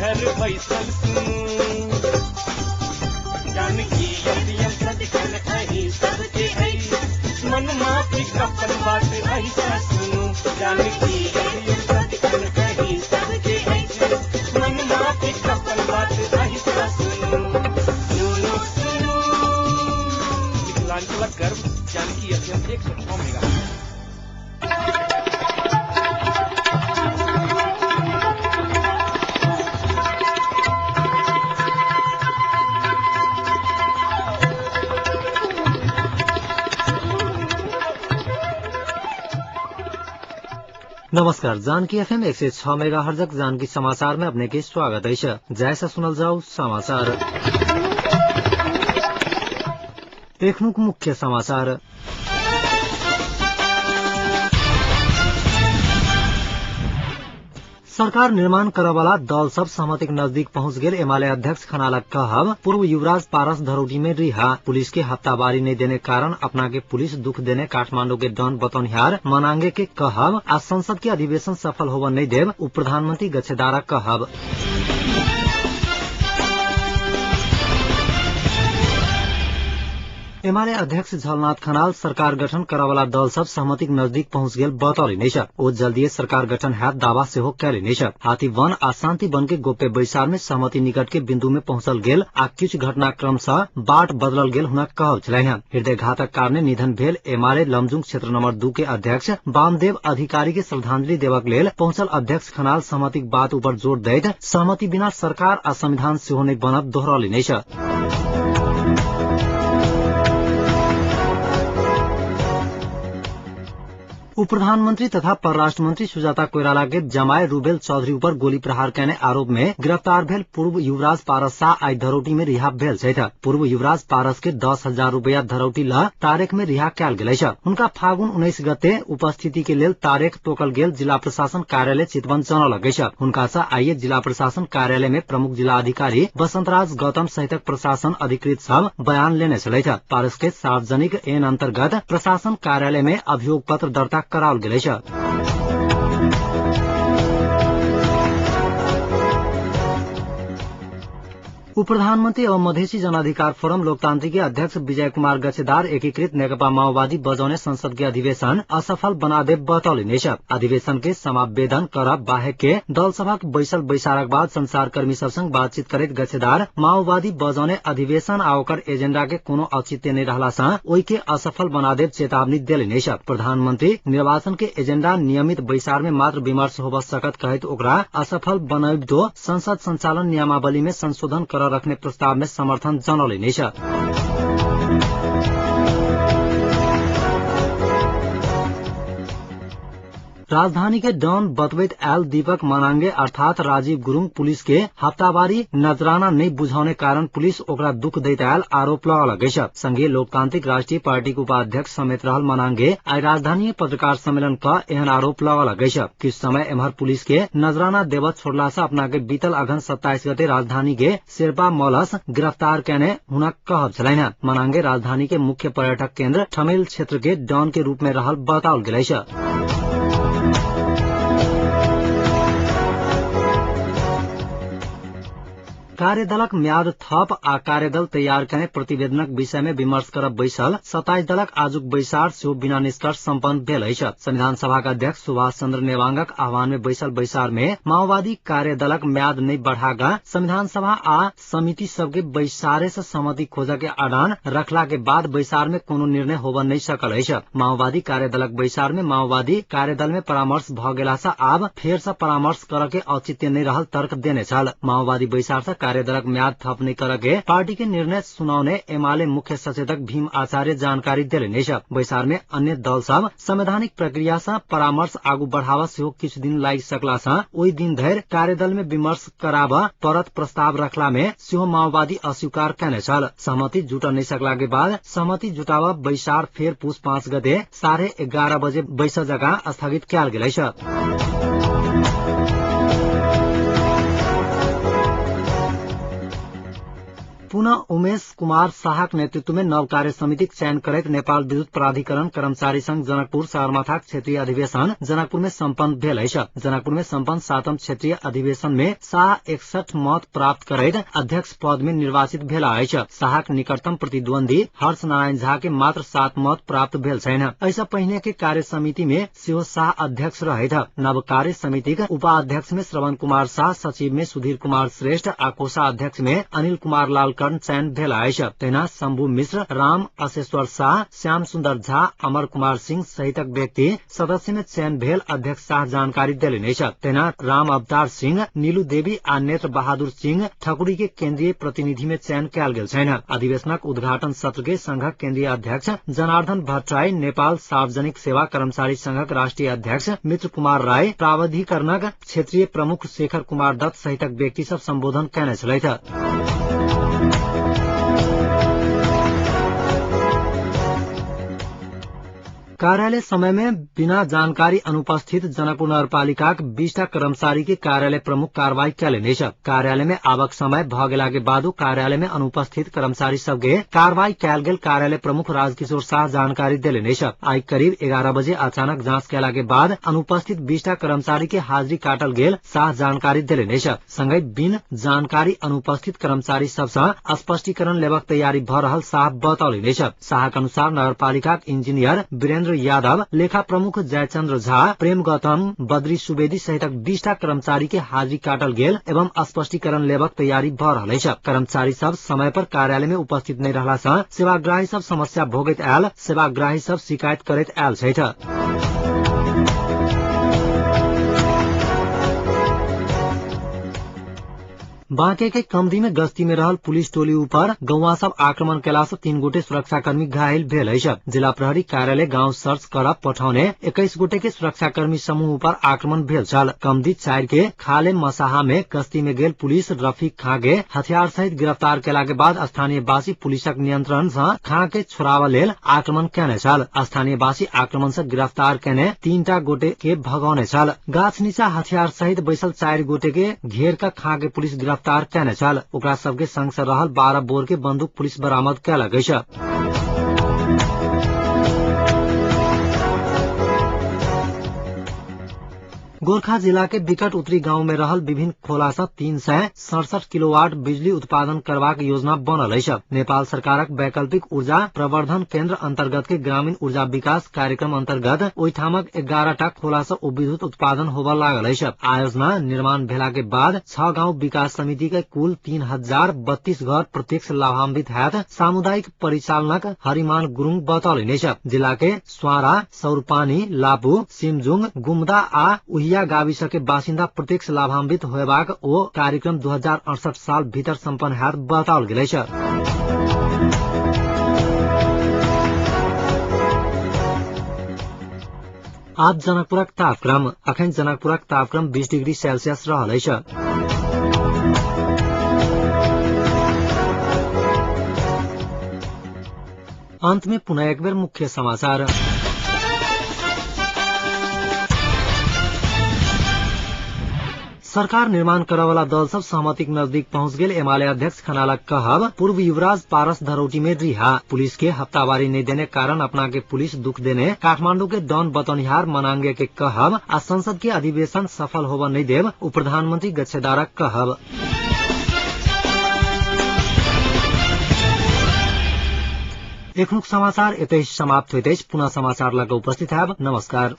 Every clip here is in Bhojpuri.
घर बैसल सुनू जानकी यदियम सदकन अही सबके अही मन माफी कपन बात ऐसा सुनू जानकी यदियम सदकन अही सबके अही मन माफी कपन बात ऐसा सुनू सुनू सुनू। विकलांग गर्भ जानकी यदियम 106 मेगा। नमस्कार, जानकी एफएम 106 मेगाहर्ज जानकी समाचार में अपने के स्वागत है। जैसा सुनल जाऊ समाचार। देखनुक मुख्य समाचार। सरकार निर्माण करवाला दल सब सहमति के नजदीक पहुंच गेल। एमाले अध्यक्ष खनालक कहब पूर्व युवराज पारस धरौटी में रिहा। पुलिस के हफ्तावारी नहीं देने कारण अपना के पुलिस दुख देने काठमांडू के डॉन बतौनिहार मनांगे के कहब। आज संसद के अधिवेशन सफल होवा नहीं देव उप प्रधानमंत्री गच्छेदारा कहब। एमाले अध्यक्ष झलनाथ खनाल सरकार गठन करावाला दल सब सहमति के नजदीक पहुंच गेल बतौली नहीं छ। ओ जल्दी सरकार गठन हैत दावा से हो कैली नहीं छ। हाथी वन आ शांति वन के गोप्य बैसार में सहमति निकट के बिंदु में पहुंचल गेल आ किछु घटनाक्रम से बाट बदलल गेल हुना कहल छलै। हृदय घातक कारणे निधन भेल एमाले लमजुंग क्षेत्र नंबर 2 के अध्यक्ष वामदेव अधिकारी के श्रद्धांजलि देवक लेल पहुंचल अध्यक्ष खनाल सहमति बात ऊपर जोर दैत सहमति बिना सरकार आ संविधान सेहो नहीं बनब दोहरौली नहीं छ। उप प्रधानमंत्री तथा परराष्ट्र मंत्री सुजाता कोइराला के जमाय रूबेल चौधरी ऊपर गोली प्रहार करने आरोप में गिरफ्तार भेल पूर्व युवराज पारस शाह आई धरौटी में रिहा भेल छै। पूर्व युवराज पारस के 10,000 रूपया धरौटी ल तारेख में रिहा कैल गेल छ। उनका फागुन 19 गते उपस्थिति के लेल तारेख तोकल गेल जिला प्रशासन कार्यालय चितवन जनल गई। उनका सा आइए जिला प्रशासन कार्यालय में प्रमुख जिला अधिकारी बसंतराज गौतम सहित प्रशासन अधिकृत सब बयान लेने चले। पारस के सार्वजनिक एन अंतर्गत प्रशासन कार्यालय में अभियोग पत्र दर्ता कराओल गेल छ। उप प्रधानमंत्री एवं मधेसी जनाधिकार फोरम लोकतांत्रिक के अध्यक्ष विजय कुमार गच्छेदार एकीकृत नेकपा माओवादी बजौने संसद के अधिवेशन असफल बना दे बतौली नहीं छ। अधिवेशन के समावेदन करब बाहेक के दल सभा के बैसल बैसारक बाद संचारकर्मी सब संग बातचीत करैत गच्छेदार माओवादी बजौने अधिवेशन आ ओकर एजेंडा के कोनो औचित्य नहीं रहला सा ओई के असफल बना दे चेतावनी देले नहीं छ। प्रधानमंत्री निर्वाचन के एजेंडा नियमित बैसार में मात्र विमर्श होब सकत कहत ओकरा असफल बनैब दो संसद संचालन नियमावली में संशोधन रखने प्रस्ताव में समर्थन जनौले नहीं छ। राजधानी के डॉन बतवैत आयल दीपक मनांगे अर्थात राजीव गुरुङ पुलिस के हफ्तावारी नजराना नहीं बुझाउने कारण पुलिस ओकरा दुख दैत आयल आरोप लगल छ। संघीय लोकतांत्रिक राष्ट्रीय पार्टी के उपाध्यक्ष समेत रहल मनांगे आई राजधानी पत्रकार सम्मेलन का एहन आरोप लगल छ। किस समय एम्हर पुलिस के नजराना देवत छोड़ला से अपना के बीतल अघन 27 गते राजधानी के शेरपा मलस गिरफ्तार कैने हुना कहब छलैन। मनांगे राजधानी के मुख्य पर्यटक केंद्र ठमेल क्षेत्र के डॉन के रूप में रहल बताओल गेल छ। कार्यदलक म्याद थप आ कार्यदल तैयार करने प्रतिवेदनक विषय में विमर्श करब बैसल 27 दलक आजुक बैसार सेहो बिना निष्कर्ष सम्पन्न भेल अछि। संविधान सभा का अध्यक्ष सुभाष चंद्र नेवांगक आह्वान में बैसल बैसार में माओवादी कार्यदलक म्याद नहीं बढ़ागा संविधान सभा आ समिति सबके बैसारे से सहमति खोज के आदान रखला के बाद बैसार में कोनो निर्णय होब नहीं सकल अछि। माओवादी कार्यदलक बैसार में माओवादी कार्यदल में परामर्श भ गेला से आब फेर से परामर्श कर के औचित्य नहीं रहल तर्क देने छल। माओवादी बैसार से कार्यदलक म्याद थप नहीं करके पार्टी के निर्णय सुनाउने एमाले मुख्य सचेतक भीम आचार्य जानकारी देले नहीं छ। बैसार में अन्य दल सब संवैधानिक प्रक्रिया से परामर्श आगू बढ़ावा से किछु दिन लागि सकला से ओहि दिन धरि कार्यदल में विमर्श कराब परत प्रस्ताव रखला में सेहो माओवादी अस्वीकार कैने छल। सहमति जुट नहीं सकला के बाद सहमति जुटावा बैसार फेर पुस 5 गते 11:30 बजे बैस जगह स्थगित कैल गेल छ। पुनः उमेश कुमार शाहक नेतृत्व में नव कार्य समिति चयन करैत नेपाल विद्युत प्राधिकरण कर्मचारी संघ जनकपुर सगरमाथा क्षेत्रीय अधिवेशन जनकपुर में सम्पन्न भेल अछि। जनकपुर में सम्पन्न 7म क्षेत्रीय अधिवेशन में शाह 61 मत प्राप्त करैत अध्यक्ष पद में निर्वाचित भेला अछि। शाहक निकटतम प्रतिद्वंदी हर्ष नारायण झा के मात्र 7 मत प्राप्त भेल छैन। ऐसा पहिने के कार्य समिति में सेहो शाह अध्यक्ष रहेथ। नव कार्य समिति के उपाध्यक्ष में श्रवण कुमार शाह, सचिव में सुधीर कुमार श्रेष्ठ आ कोषाध्यक्ष में अनिल कुमार लालकर्ण चयन भेल अछि। तहिना शंभु मिश्र, राम अशेश्वर शाह, श्याम सुन्दर झा, अमर कुमार सिंह सहितक व्यक्ति सदस्य में चयन भेल अध्यक्ष शाह जानकारी देलनि अछि। तहिना राम अवतार सिंह, नीलू देवी आ नेत्र बहादुर सिंह ठकुरी के केंद्रीय प्रतिनिधि में चयन कयल गेल छैन। अधिवेशनक उद्घाटन सत्र के संघक केंद्रीय अध्यक्ष जनार्दन भट्टराई, नेपाल सार्वजनिक सेवा कर्मचारी संघक राष्ट्रीय अध्यक्ष मित्र कुमार राय, प्रावधिकरणक क्षेत्रीय प्रमुख शेखर कुमार दत्त सहितक व्यक्ति सब संबोधन कयने छलैथ। कार्यालय समय में बिना जानकारी अनुपस्थित जनकपुर नगरपालिका 20टा कर्मचारी के कार्यालय प्रमुख कार्रवाई कयलनि अछि। कार्यालय में आबक समय भ गेला के बादो कार्यालय में अनुपस्थित कर्मचारी सबके कार्रवाई कयल गेल कार्यालय प्रमुख राजकिशोर शाह जानकारी देलनि अछि। आई करीब 11 बजे अचानक जांच कयला के बाद अनुपस्थित 20टा कर्मचारी के हाजिरी काटल गेल शाह जानकारी देलनि अछि। संगै बिन जानकारी अनुपस्थित कर्मचारी सबसँ स्पष्टीकरण लेबाक तैयारी भ रहल शाह बतौलनि अछि। शाहक अनुसार नगरपालिका इंजीनियर वीरेन्द्र यादव, लेखा प्रमुख जयचंद्र झा, प्रेम गौतम, बद्री सुवेदी सहितक 20टा कर्मचारी के हाजिरी काटल गेल एवं स्पष्टीकरण लेबाक तैयारी भ रहल अछि। कर्मचारी सब समय पर कार्यालय में उपस्थित नहीं रहला सँ सेवाग्राही सब समस्या भोगैत आयल, सेवाग्राही सब शिकायत करैत आयल छथि। बांके के कमदी में गश्ती में रहल पुलिस टोली ऊपर गौवा सब आक्रमण केला से 3 गोटे सुरक्षाकर्मी घायल भेल अछि। जिला प्रहरी कार्यालय गांव सर्च करब पठाउने 21 गोटे के सुरक्षाकर्मी समूह ऊपर आक्रमण भेल छल। कमदी 4 के खाले मसाहा में गश्ती में गेल पुलिस रफीक खां के हथियार सहित गिरफ्तार केला के बाद स्थानीय वासी पुलिसक नियंत्रण से खां के छोड़ावा लेल आक्रमण केने छल। स्थानीय वासी आक्रमण से गिरफ्तार केने 3टा गोटे के भगौने छल। गाछ नीचा हथियार सहित बैसल 4 गोटे के घेर का खां के पुलिस गिरफ्तार केने छल। ओकरा सबके संग से रहल 12 बोर के बंदूक पुलिस बरामद कयलक अछि। गोरखा जिला के विकट उत्तरी गांव में रहल विभिन्न खोला से 367 किलोवाट बिजली उत्पादन करबाक योजना बनल अछि। नेपाल सरकारक वैकल्पिक ऊर्जा प्रवर्धन केंद्र अंतर्गत के ग्रामीण ऊर्जा विकास कार्यक्रम अंतर्गत ओहिठामक 11टा खोला से विद्युत उत्पादन होबय लागल अछि। आयोजना निर्माण भेला के बाद 6 गांव विकास समिति के कुल 3032 घर प्रत्यक्ष लाभान्वित हैत। सामुदायिक परिचालनक हरिमान गुरुङ बतौलनि अछि। जिला के स्वारा, सौरपानी, लापू, सिमजुङ, गुम्दा आ उहिया गाविस के बासिन्दा प्रत्यक्ष लाभान्वित होयबाक ओ कार्यक्रम 2068 साल भीतर सम्पन्न हैत बताओल गेल अछि। आज जनकपुरक तापक्रम। अखन जनकपुरक तापक्रम 20 डिग्री सेल्सियस रहल अछि। अंत में पुनः एक बेर मुख्य समाचार। सरकार निर्माण करे वाला दल सब सहमति के नजदीक पहुंच गेल। एमाले अध्यक्ष खनालक कहब, पूर्व युवराज पारस धरौटी में रिहा। पुलिस के हफ्तावारी नहीं देने कारण अपना के पुलिस दुख देने काठमांडू के डॉन बतौनिहार मनांगे के कहब। आ संसद के अधिवेशन सफल होवा नहीं देव उप प्रधानमंत्री गच्छेदारक कहब। एखनुक समाचार एतै समाप्त होइत अछि। पुनः समाचार लग उपस्थित हैब। नमस्कार।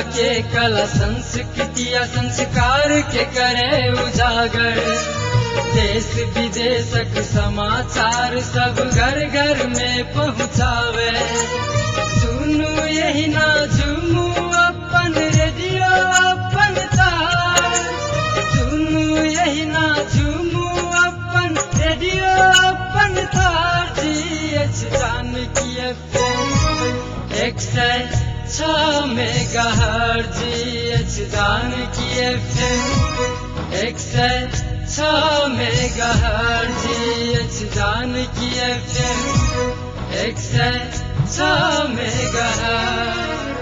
के कला संस्कृति या संस्कार के करे उजागर। देश विदेशक समाचार सब घर घर में पहुँचावे। सुनू यही ना झूमू अपन रेडियो अपन तार। सुनू यही ना झूमू अपन रेडियो अपन तार। Janaki FM 106 megahertz Janaki FM 106 megahertz Janaki Janaki FM 106 megahertz.